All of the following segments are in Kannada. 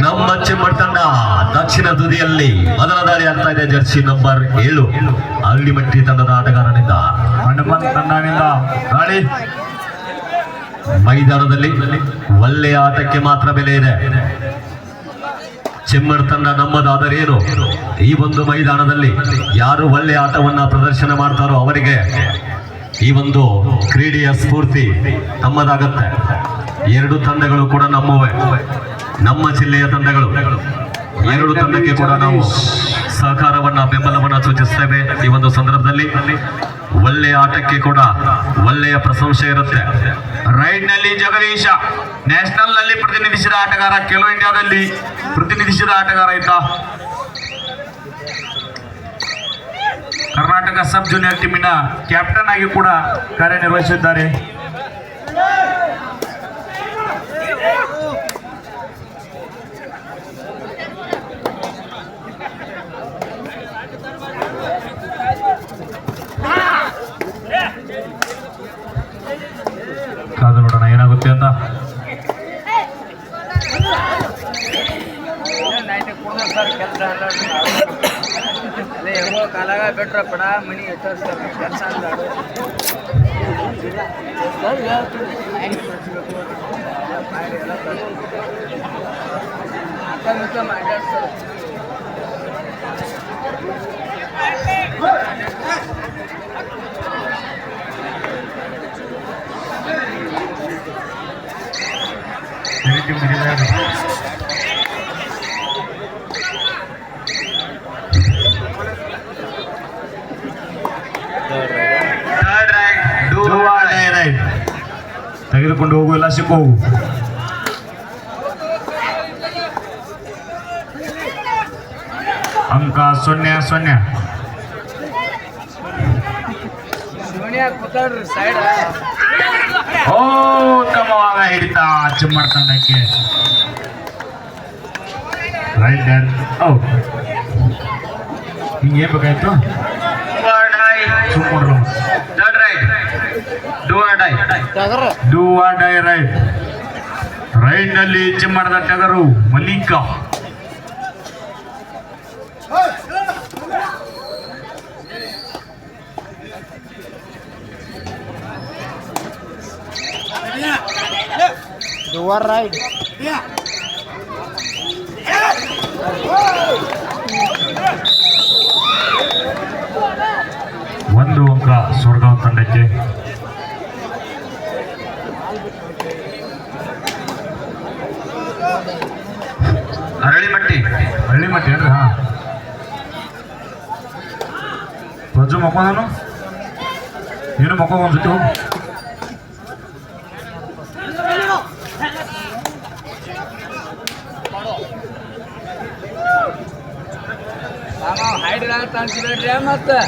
ನಮ್ಮ ಚಿಮ್ಮಡ್ ತಂಡ ದಕ್ಷಿಣ ತುದಿಯಲ್ಲಿ ಮೊದಲ ದಾಳಿ ಆಗ್ತಾ ಇದೆ. ಜರ್ಸಿ ನಂಬರ್ 7 ಅಳ್ಳಿಮಟ್ಟಿ ತಂಡದ ಆಟಗಾರನಿಂದ ಹನುಮಂತ್ ತಂಡನಿಂದ ದಾಳಿ. ಮೈದಾನದಲ್ಲಿ ಒಳ್ಳೆಯ ಆಟಕ್ಕೆ ಮಾತ್ರ ಬೆಲೆ ಇದೆ. ಚಿಮ್ಮಡ್ ತಂಡ ನಮ್ಮದಾದರೇನು, ಈ ಒಂದು ಮೈದಾನದಲ್ಲಿ ಯಾರು ಒಳ್ಳೆಯ ಆಟವನ್ನ ಪ್ರದರ್ಶನ ಮಾಡ್ತಾರೋ ಅವರಿಗೆ ಈ ಒಂದು ಕ್ರೀಡೆಯ ಸ್ಫೂರ್ತಿ ತಮ್ಮದಾಗತ್ತೆ. ಎರಡು ತಂಡಗಳು ಕೂಡ ನಮ್ಮವೇ, ನಮ್ಮ ಜಿಲ್ಲೆಯ ತಂಡಗಳು. ಎರಡು ತಂಡಕ್ಕೆ ಕೂಡ ನಾವು ಸಹಕಾರವನ್ನ ಬೆಂಬಲವನ್ನ ಸೂಚಿಸ್ತೇವೆ. ಈ ಒಂದು ಸಂದರ್ಭದಲ್ಲಿ ಒಳ್ಳೆಯ ಆಟಕ್ಕೆ ಕೂಡ ಒಳ್ಳೆಯ ಪ್ರಶಂಸೆ ಇರುತ್ತೆ. ರೈಡ್ ನಲ್ಲಿ ಜಗದೀಶ ನ್ಯಾಷನಲ್ ನಲ್ಲಿ ಪ್ರತಿನಿಧಿಸಿದ ಆಟಗಾರ, ಖೇಲೋ ಇಂಡಿಯಾದಲ್ಲಿ ಪ್ರತಿನಿಧಿಸಿದ ಆಟಗಾರ ಇದ್ದ. ಕರ್ನಾಟಕ ಸಬ್ ಜೂನಿಯರ್ ಟೀಮಿನ ಕ್ಯಾಪ್ಟನ್ ಆಗಿ ಕೂಡ ಕಾರ್ಯನಿರ್ವಹಿಸಿದ್ದಾರೆ. ಕಾದು ನೋಡೋಣ ಏನಾಗುತ್ತೆ ಅಂತ. ಕಾಲಾಗ ಬಿಟ್ರ ಪಡ ಮನಿ ಕೆಲಸ ತೆಗೆದುಕೊಂಡು ಹೋಗು, ಎಲ್ಲ ಸಿಕ್ಕು ಹೋಗು. ಅಂಕ 0-0. ಓ ಉತ್ತಮವಾದ ಹಿಡಿತ ಚಿಮ್ಮಡ್ ತಂಡಕ್ಕೆ. Right Dan out. ಹಿಂಗೆ ಬೇಕಾಯ್ತು. ಸುಮ್ಮನೆ do or dye right. Right ನಲ್ಲಿ ಚಿಮ್ಮಡದ ಟಗರು ಮಲ್ಲಿಕ. ಒಂದು ಅಂಕ ಸ್ವರ್ಗಾವ್ ತಂಡಕ್ಕೆ. ಹಳ್ಳಿಮಟ್ಟಿ ಅಂದ್ರೆ ಹಾ ಪ್ರಜು ಮಕ್ಕೋನು ಏನು ಮಕ್ಕೋ ಒಂದ್ಸತಿ ಹೋಗು. ಹೈಡ್ರಾಗ ಅನ್ಸ್ಬೇಡ್ರಿ ಮತ್ತೆ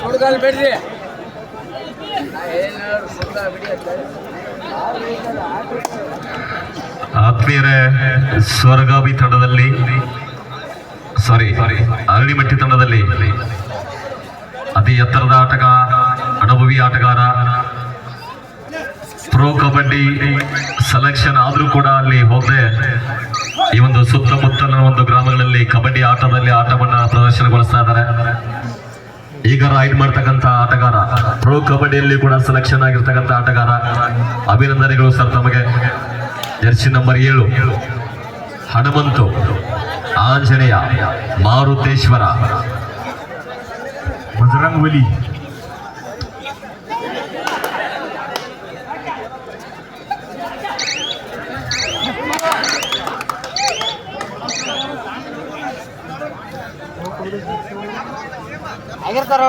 ಹುಡುಗಲ್ ಬಿಡ್ರಿ. ಆತ್ಮೀಯರೇ, ಸ್ವರ್ಗಾವಿ ತಂಡದಲ್ಲಿ ಅಳ್ಳಿಮಟ್ಟಿ ತಂಡದಲ್ಲಿ ಅತಿ ಎತ್ತರದ ಆಟಗಾರ, ಅನುಭವಿ ಆಟಗಾರ, ಪ್ರೋ ಕಬಡ್ಡಿ ಸೆಲೆಕ್ಷನ್ ಆದ್ರೂ ಕೂಡ ಅಲ್ಲಿ ಹೋಗದೆ ಈ ಒಂದು ಸುತ್ತಮುತ್ತಲಿನ ಒಂದು ಗ್ರಾಮಗಳಲ್ಲಿ ಕಬಡ್ಡಿ ಆಟವನ್ನ ಪ್ರದರ್ಶನಗೊಳಿಸ್ತಾ ಇದ್ದಾರೆ. ಈಗ ರೈಡ್ ಮಾಡ್ತಕ್ಕಂಥ ಆಟಗಾರ, ಪ್ರೋ ಕಬಡ್ಡಿಯಲ್ಲಿ ಕೂಡ ಸೆಲೆಕ್ಷನ್ ಆಗಿರ್ತಕ್ಕಂಥ ಆಟಗಾರ. ಅಭಿನಂದನೆಗಳು ಸರ್ ತಮಗೆ. ಜರ್ಸಿ ನಂಬರ್ 7 ಹನುಮಂತು, ಆಂಜನೇಯ, ಮಾರುತೇಶ್ವರ, ಬಜರಂಗ್ ಬಲಿ. ಆಗಿರ್ತಾರ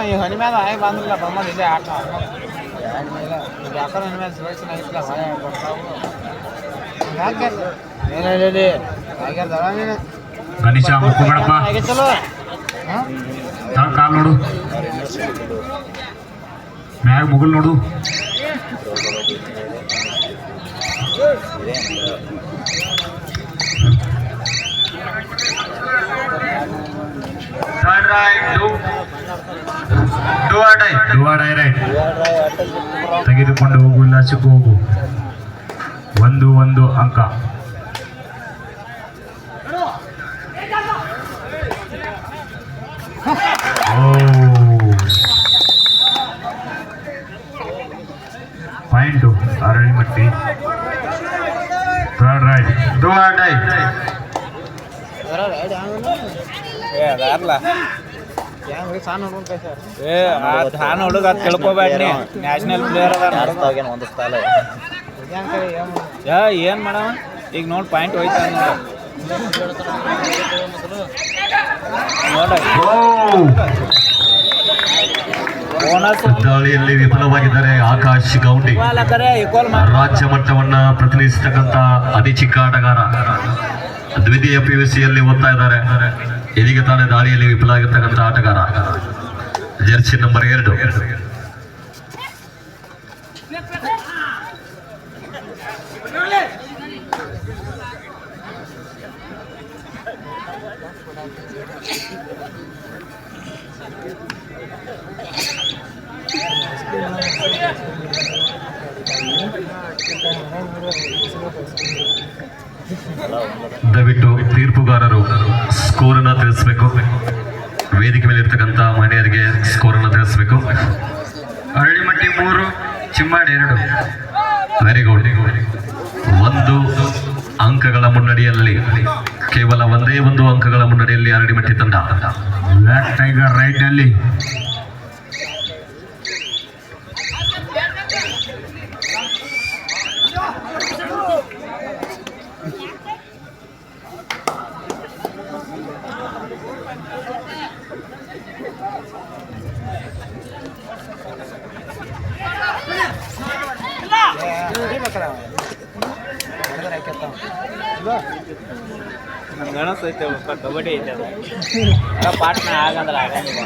ಈ ಹನಿ ಮ್ಯಾಲ ಆಗಿ ಬಂದಿಲ್ಲ ಬಂದಿದೆ ಆಟ ಯಾಕಂದ್ರೆ ಹನಿ ಮ್ಯಾಲ ಸೆಲೆಕ್ಷನ್ ಆಗಿಲ್ಲ ಗಣೇಶ ಮುಕ್ಕುಬೇಡಪ್ಪ. ಕಾಲು ನೋಡು, ಮ್ಯಾಗ ಮುಗುಲ್ ನೋಡು. ತೆಗೆದುಕೊಂಡು ಹೋಗು, ಇಲ್ಲ ಸಿಕ್ಕು ಹೋಗು. 1 ಅಂಕ. Point Aralimatti. Third right. Do or die. ತಾನು ಹುಡುಗ ತಿಳ್ಕೊಬೇಡ್ರಿ, ನ್ಯಾಷನಲ್ ಪ್ಲೇಯರ್ ಏನ್ ಮಾಡವ ಈಗ ನೋಡಿ ಪಾಯಿಂಟ್ ಹೋಯ್ತಾ ದಾಳಿಯಲ್ಲಿ ವಿಫಲವಾಗಿದ್ದಾರೆ ಆಕಾಶ್ ಗೌಂಡಿ. ರಾಜ್ಯ ಮಟ್ಟವನ್ನ ಪ್ರತಿನಿಧಿಸತಕ್ಕಂತ ಅತಿ ಚಿಕ್ಕ ಆಟಗಾರ, ದ್ವಿತೀಯ PUCಯಲ್ಲಿ ಓದ್ತಾ ಇದ್ದಾರೆ. ಇದೀಗ ತಾನೇ ದಾಳಿಯಲ್ಲಿ ವಿಫಲ ಆಗಿರ್ತಕ್ಕಂಥ ಆಟಗಾರ ಜೆರ್ಸಿ ನಂಬರ್ 2. ದಯವಿಟ್ಟು ತೀರ್ಪುಗಾರರು ಸ್ಕೋರನ್ನು ತಿಳಿಸಬೇಕು. ವೇದಿಕೆ ಮೇಲೆ ಇರ್ತಕ್ಕಂಥ ಮಹಿಳೆಯರಿಗೆ ಸ್ಕೋರನ್ನು ತಿಳಿಸಬೇಕು. ಅರಳಿಮಟ್ಟಿ 3, ಚಿಮ್ಮಾಡಿ 2. Very good. 1 ಅಂಕಗಳ ಮುನ್ನಡೆಯಲ್ಲಿ, ಕೇವಲ 1 ಅಂಕಗಳ ಮುನ್ನಡೆಯಲ್ಲಿ ಅರಳಿಮಟ್ಟಿ ತಂಡ. ಬ್ಲ್ಯಾಕ್ ಟೈಗರ್ ರೈಟ್ ನಲ್ಲಿ. ನಮ್ಗೆ ಅನಿಸ್ತೈತೆ ಕಬಡ್ಡಿ ಐತೆ ಪಾಟ್ನ ಆಗಂದ್ರೆ ಆಗಂಗಿಲ್ಲ.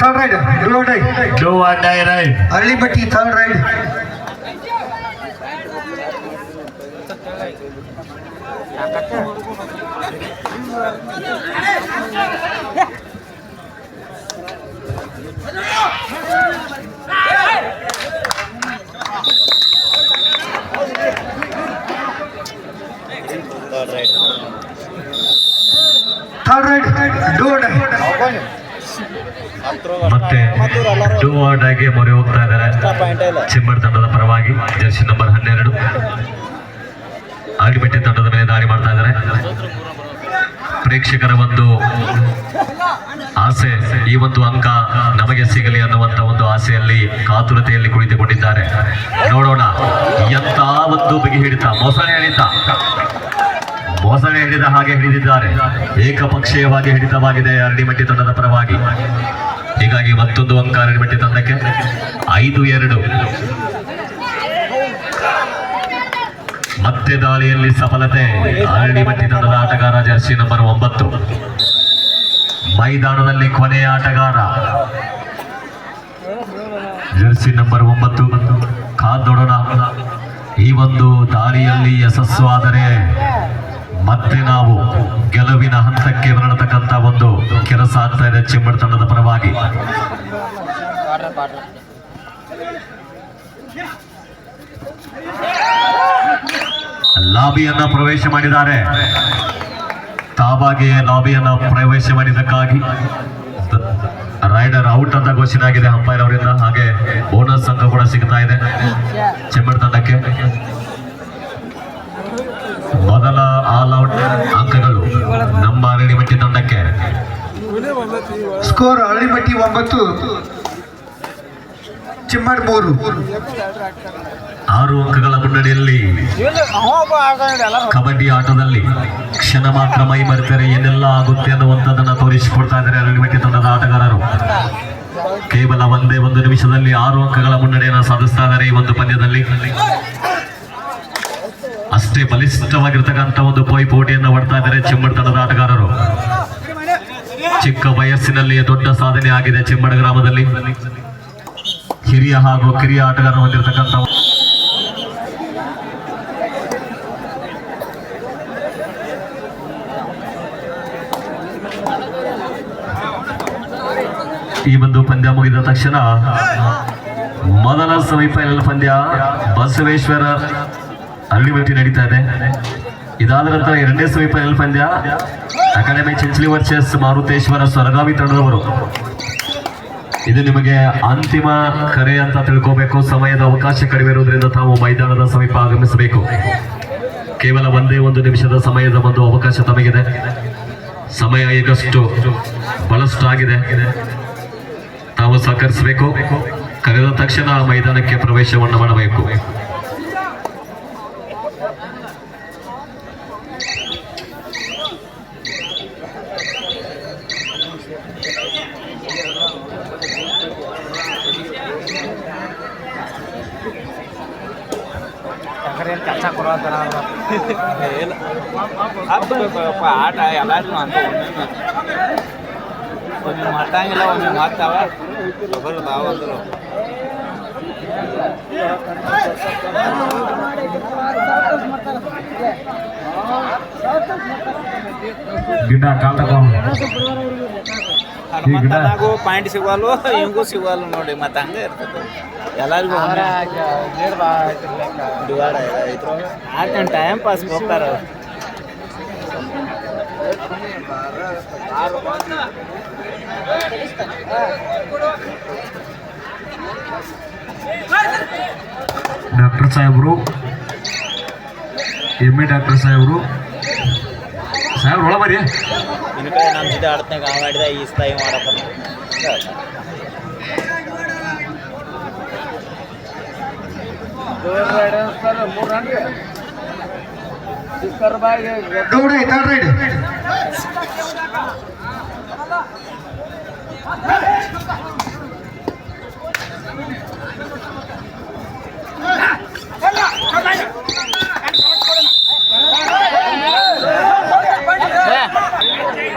Third ride, do or die. Do or die right. Arlipatti, third ride. Third ride, do or die. ಮತ್ತೆ ಡೂ ಆರ್ ಡೈಗೆ ಮೊರೆ ಹೋಗ್ತಾ ಇದ್ದಾರೆ ಚಿಮ್ಮಡ್ ತಂಡದ ಪರವಾಗಿ ಜರ್ಸಿ ನಂಬರ್ 12 ಅರಳಿಮಟ್ಟಿ ತಂಡದ ಮೇಲೆ ದಾಳಿ ಮಾಡ್ತಾ ಇದ್ದಾರೆ. ಪ್ರೇಕ್ಷಕರ ಒಂದು ಆಸೆ, ಈ ಒಂದು ಅಂಕ ನಮಗೆ ಸಿಗಲಿ ಅನ್ನುವಂತ ಒಂದು ಆಸೆಯಲ್ಲಿ ಕಾತುರತೆಯಲ್ಲಿ ಕುಳಿತುಕೊಂಡಿದ್ದಾರೆ. ನೋಡೋಣ ಎಂತ ಒಂದು ಬಿಗಿ ಹಿಡಿತ, ಮೊಸಳೆ ಹಿಡಿದ ಹಾಗೆ ಹಿಡಿದಿದ್ದಾರೆ. ಏಕಪಕ್ಷೀಯವಾಗಿ ಹಿಡಿತವಾಗಿದೆ ಅರಳಿಮಟ್ಟಿ ತಂಡದ ಪರವಾಗಿ. ಹೀಗಾಗಿ ಮತ್ತೊಂದು ಅಂಕ ಅರಳಿಮಟ್ಟಿ ತಂಡಕ್ಕೆ. 5-2. ಮತ್ತೆ ದಾಳಿಯಲ್ಲಿ ಸಫಲತೆ ಅರಳಿಮಟ್ಟಿ ತಂಡದ ಆಟಗಾರ ಜರ್ಸಿ ನಂಬರ್ 9. ಮೈದಾನದಲ್ಲಿ ಕೊನೆಯ ಆಟಗಾರ ಜರ್ಸಿ ನಂಬರ್ 9. ಕಾದ್ ನೋಡೋಣ, ಈ ಒಂದು ದಾಳಿಯಲ್ಲಿ ಯಶಸ್ವಾದರೆ ಮತ್ತೆ ನಾವು ಗೆಲುವಿನ ಹಂತಕ್ಕೆ ಬರತಕ್ಕಂತ ಒಂದು ಕೆಲಸ ಆಗ್ತಾ ಇದೆ ಚಿಮ್ಮಡ್ ತಂಡದ ಪರವಾಗಿ. ಲಾಬಿಯನ್ನ ಪ್ರವೇಶ ಮಾಡಿದ್ದಾರೆ. ತಾವಾಗಿಯೇ ಲಾಬಿಯನ್ನ ಪ್ರವೇಶ ಮಾಡಿದ್ದಕ್ಕಾಗಿ ರೈಡರ್ ಔಟ್ ಅಂತ ಘೋಷಣೆ ಆಗಿದೆ ಅಂಪೈರ್ ಅವರಿಂದ. ಹಾಗೆ ಬೋನಸ್ ಅಂಕ ಕೂಡ ಸಿಗ್ತಾ ಇದೆ ಚಿಮ್ಮಡ್ ತಂಡಕ್ಕೆ. ಮೊದಲ ಆಲ್ ಔಟ್ ಅಂಕಗಳು ನಮ್ಮ ಅರಳಿಮಟ್ಟಿ ತಂಡಕ್ಕೆ. Score Arlipatti 9, ಚಿಮ್ಮಡ್ 3. 6 ಅಂಕಗಳ ಮುನ್ನಡೆಯಲ್ಲಿ ಕಬಡ್ಡಿ ಆಟದಲ್ಲಿ ಕ್ಷಣ ಮಾತ್ರ ಮೈ ಮರೆತರೆ ಏನೆಲ್ಲ ಆಗುತ್ತೆ ಅನ್ನುವಂಥದ್ದನ್ನ ತೋರಿಸಿಕೊಡ್ತಾ ಇದ್ದಾರೆ ಅರಳಿಮಟ್ಟಿ ತಂಡದ ಆಟಗಾರರು. ಕೇವಲ 1 ನಿಮಿಷದಲ್ಲಿ 6 ಅಂಕಗಳ ಮುನ್ನಡೆಯನ್ನು ಸಾಧಿಸ್ತಾ ಇದ್ದಾರೆ ಈ ಒಂದು ಪಂದ್ಯದಲ್ಲಿ. ಅಷ್ಟೇ ಬಲಿಷ್ಠವಾಗಿರ್ತಕ್ಕಂಥ ಒಂದು ಪೈಪೋಟಿಯನ್ನು ಮಾಡ್ತಾ ಇದ್ದಾರೆ ಚಿಮ್ಮಡ ತಂಡದ ಆಟಗಾರರು. ಚಿಕ್ಕ ವಯಸ್ಸಿನಲ್ಲಿ ದೊಡ್ಡ ಸಾಧನೆ ಆಗಿದೆ ಚಿಮ್ಮಡ ಗ್ರಾಮದಲ್ಲಿ. ಹಿರಿಯ ಹಾಗೂ ಕಿರಿಯ ಆಟಗಾರ ಹೊಂದಿರತಕ್ಕಂಥ ಈ ಒಂದು ಪಂದ್ಯ ಮುಗಿದ ತಕ್ಷಣ ಮೊದಲ ಸೆಮಿಫೈನಲ್ ಪಂದ್ಯ ಬಸವೇಶ್ವರ ಅಳ್ಳಿಮಟ್ಟಿ ನಡೀತಾ ಇದೆ. ಇದಾದ ನಂತರ ಎರಡನೇ ಸೆಮಿಫೈನಲ್ ಪಂದ್ಯ ಅಕಾಡೆಮಿ ಚಿಂಚಲಿ ವರ್ಸಸ್ ಮಾರುತೇಶ್ವರ ಸೊರಗಾವಿ ತಂಡದವರು. ಇದು ನಿಮಗೆ ಅಂತಿಮ ಕರೆ ಅಂತ ತಿಳ್ಕೋಬೇಕು. ಸಮಯದ ಅವಕಾಶ ಕಡಿಮೆ ಇರುವುದರಿಂದ ತಾವು ಮೈದಾನದ ಸಮೀಪ ಆಗಮಿಸಬೇಕು. ಕೇವಲ ಒಂದೇ ಒಂದು ನಿಮಿಷದ ಸಮಯದ ಒಂದು ಅವಕಾಶ ತಮಗಿದೆ. ಸಮಯ ಈಗಷ್ಟು ಬಹಳಷ್ಟು ಆಗಿದೆ. ತಾವು ಸಹಕರಿಸಬೇಕು. ಕರೆದ ತಕ್ಷಣ ಮೈದಾನಕ್ಕೆ ಪ್ರವೇಶವನ್ನು ಮಾಡಬೇಕು. ಕೆಲಸ ಕೊಡೋತಾರ ಇಲ್ಲ ಹತ್ಬೇಕಪ್ಪ ಆಟ ಎಲ್ಲರೂ ಅಂತ ಒಮ್ಮೆ ಮಟ್ಟಂಗಿಲ್ಲ ಒಮ್ಮೆ ಮಾಡ್ತಾವ ಬಾವಂದರು. ಗಿಡ ಮತ್ತನಾಗೂ ಪಾಯಿಂಟ್ ಸಿಗವಲ್ಲು ಹಿಂಗೂ ಸಿಗವಲ್ಲು ನೋಡಿ. ಮತ್ತೆ ಹಂಗೆ ಇರ್ತದೆ ಎಲ್ಲರಿಗೂ ಆಟ ಟೈಮ್ ಪಾಸ್ ಹೋಗ್ತಾರ. ಡಾಕ್ಟರ್ ಸಾಹೇಬರು ಎಮ್ಮೆ ಡಾಕ್ಟರ್ ಸಾಹೇಬರು ಒಳ ಬರೀ ಇನ್ನು ಕಡೆ ನಮ್ಮ ಜೊತೆ ಆಡ್ತಾಗ ಆ ಮಾಡಿದ ಈ ಸ್ಥಾಯಿ ಮಾಡತ್ತಾನ.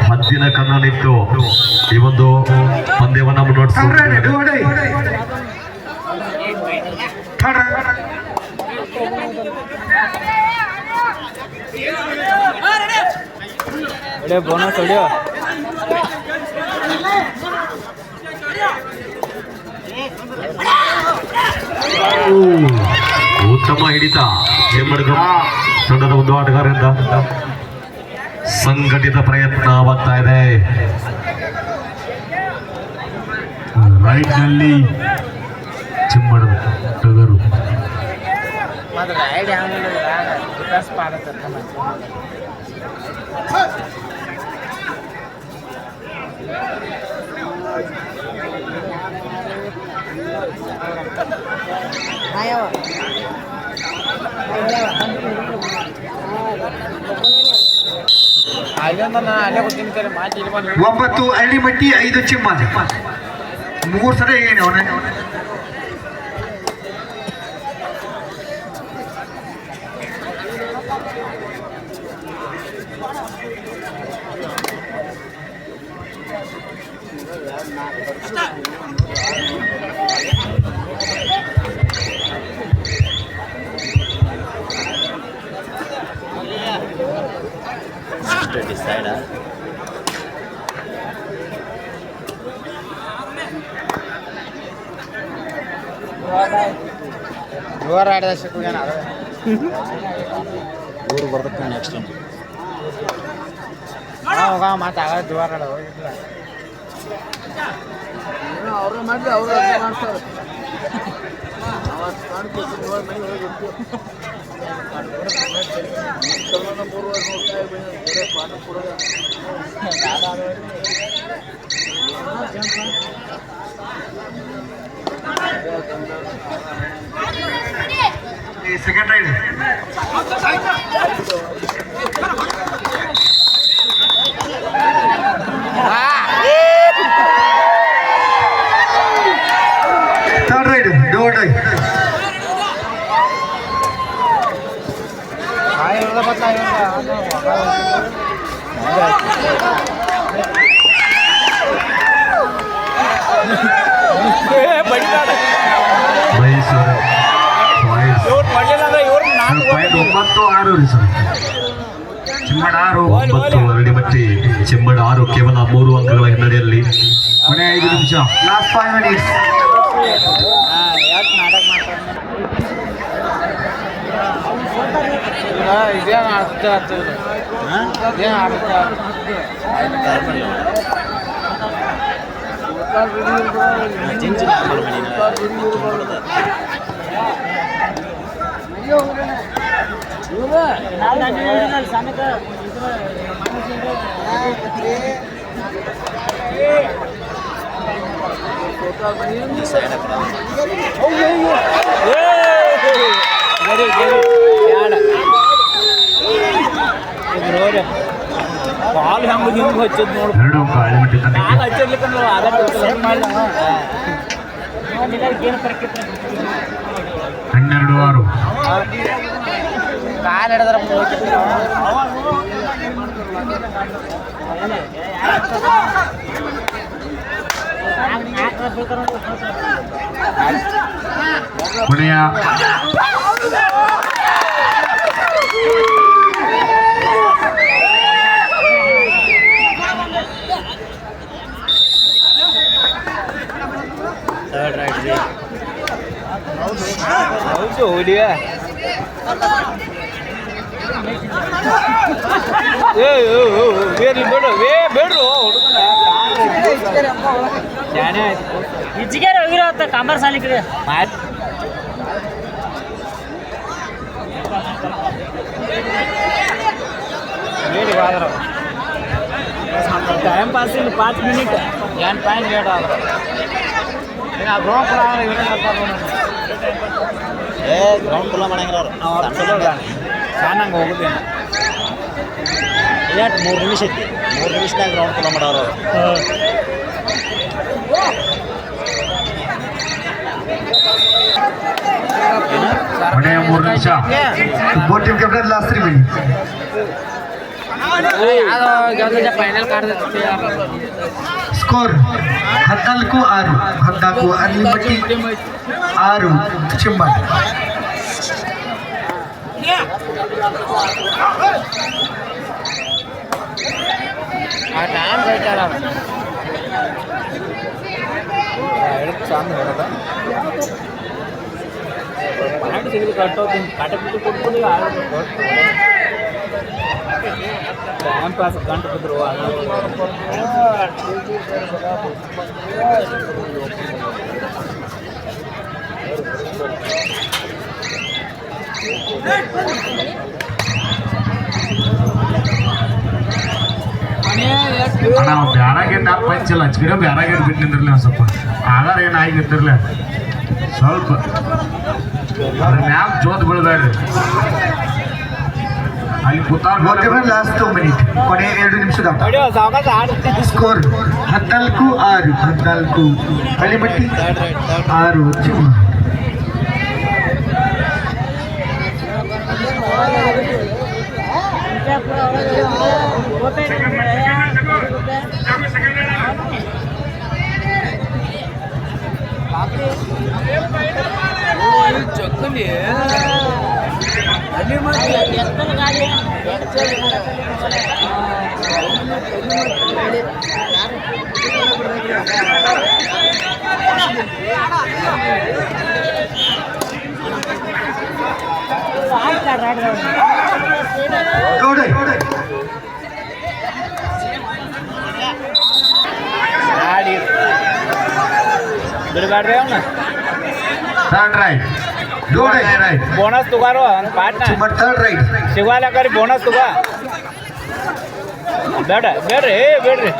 ಹದ್ದಿನ ಕಣ್ಣನಿಟ್ಟು ಈ ಒಂದು ಪಂದ್ಯವನ್ನ ಮುನ್ನಡೆಸಿದ್ದಾರೆ. ಬೋನಸ್ ಹೊಡಿಯೋ ಉತ್ತಮ ಹಿಡಿತ ಚಿಮ್ಮಡ ತಂಡದ ಒಂದು ಆಟಗಾರರಿಂದ ಸಂಘಟಿತ ಪ್ರಯತ್ನವಾಗ್ತಾ ಇದೆ. ರೈಟ್ ನಲ್ಲಿ ಚಿಮ್ಮಡದ ಟಗರು ಒಂಬತ್ತು ಅಳ್ಳಿಮಟ್ಟಿ 5 ಚಿಮ್ಮಡ. 3 ಸಲ ಏನು ಅವನ ಡಿಸೈಡ್ ಜೋರ್ ಆಡಿದ ಸಿಕ್ಕೇನ ಊರು ಬರ್ತಕ್ಕ ನೆಕ್ಸ್ಟ್ ಹೋಗ ಮಾತಾಗ ಜೋರ್ ಆಡ ಹೋಗಿಲ್ಲ ಅವ್ರು ಮಾಡಿದ್ರೆ ಅವರು ಮಾಡ್ತಾರೆ. Second raid third raid door Mysuru boys ಇವ್ರು ಮಾಡಲಿಲ್ಲ ಅಂದ್ರೆ ಇವ್ರು ನಾನು ಪಾಯಿಂಟ್ 9-6 ರೀ ಸರ್ ಚಿಮ್ಮಡ 6 9 ಅರಳಿಮಟ್ಟಿ ಚಿಮ್ಮಡ 6 ಕೇವಲ 3 ಅಂಕಗಳ ಹಿನ್ನಡೆಯಲ್ಲಿ ಕೊನೆ 5 ನಿಮಿಷ ಲಾಸ್ಟ್ 5 ಮಿನಿಟ್ಸ್. ಯಾಕೆ ನಾಟಕ ಮಾಡ್ತಾರೆ ಇದೇನು ಆಡ್ತಾ ಆಗ್ತದೆ ಇದೇನು ಆಡ್ತಾ ಬಾಲ್ ಹೆಂಗ್ ಹಿಂಗ್ ಹಚ್ಚದ್ ನೋಡು 2 ಅಂಕ ಅಳಿಮಟ್ಟಿ ತಂಡಕ್ಕೆ ನಾನು ಹಚ್ಚಿರ್ಲಿಕ್ಕೆ ಆದ 12-6 ಕಾಲ್ ಹಿಡಿದ್ರ ಕೊನೆಯ ಹೌದು ಹುಲಿಯ ಬೇಡ್ರಿ ಬೇಡ ಬೇಡ್ರು ಹುಡುಗನ ಇಜ್ಜಿಗೆರೆ ಹೋಗಿರೋ ಕಾಂಬಾರ್ ಸಾಲಿ ಕಡೆ ಬೇಡಿ ಬಾದ್ರ ಟೈಮ್ ಪಾಸ್ ಇಲ್ಲಿ 5 ಮಿನಿಟ್ ಏನು ಪಾಯಿಂಟ್ ಬೇಡ ಆದ್ರೆ ಗ್ರೌಂಡ್ ಗ್ರೌಂಡ್ ಫುಲ್ಲ ಮಾಡಂಗಿಲ್ಲ ಅವ್ರು ಚೆನ್ನಾಗಿ ಹೋಗುದೇನು 3 ನಿಮಿಷ ಐತಿ 3 ನಿಮಿಷದಾಗ ಗ್ರೌಂಡ್ ಫುಲ್ಲ ಮಾಡೋರು ಕೊನೆಯ 3 ನಿಮಿಷ Both team captain last 3 minutes. Final Score 14-6 Aralimatti 6 Chimmad. ಆ ಟೈಮ್ ಹೇಳ್ತಾರ ಚಂದ ಹೇಳದ ಪಾಯಿಂಟ್ ಸಿಗಲಿ ಕಟ್ಟೋತೀನಿ ಕಟ್ಟಬಿಟ್ಟು ಕೊಟ್ಬಿಡಿ ಟೈಮ್ ಪಾಸ್ ಗಂಟು ಬಿದ್ರು ಅಣ್ಣ ಬ್ಯಾರಾಗೇಟ್ ಆ ಪಂಚಲ್ಲ ಹಚ್ಕಿರೋ ಬ್ಯಾರಾಗೇಟ್ ಬಿಟ್ಟು ನಿಂದಿರ್ಲಿ ಒಂದು ಸ್ವಲ್ಪ ಆಗಾರ ಏನು ಆಗಿ ನಿಂತಿರ್ಲ ಸ್ವಲ್ಪ ಅದ್ರ ಮ್ಯಾಗ ಜೋತ್ ಬೀಳ್ಬೇಡ್ರಿ ಅಲ್ಲಿ ಕೂತಾರ Both captain last 2 minutes. ಕೊನೆ 2 ನಿಮಿಷದ ಹೊಡಿಯೋ ಸಾವಕಾಶ ಆಡುತ್ತೆ ಸ್ಕೋರ್ 14-6 ಅರಳಿಮಟ್ಟಿ 6 ಚಿಮ್ಮಡ. ಚಕ್ಕಲಿ ಗೌಡ ಆಡಿ ಬಿಡಬೇಡ್ರಿ ಅವನ್ನ third right Gowda right bonus ತಗೋರು ಒಂದು ಪಾಟ್ನ ಚಿಮ್ಮಡ ಥರ್ಡ್ ರೈಟ್. ಸಿಗವಾಲಕ್ಕಾರಿ ಬೋನಸ್ ತಗೋ ಬೇಡ ಬೇಡ್ರಿ ಬೇಡ್ರಿ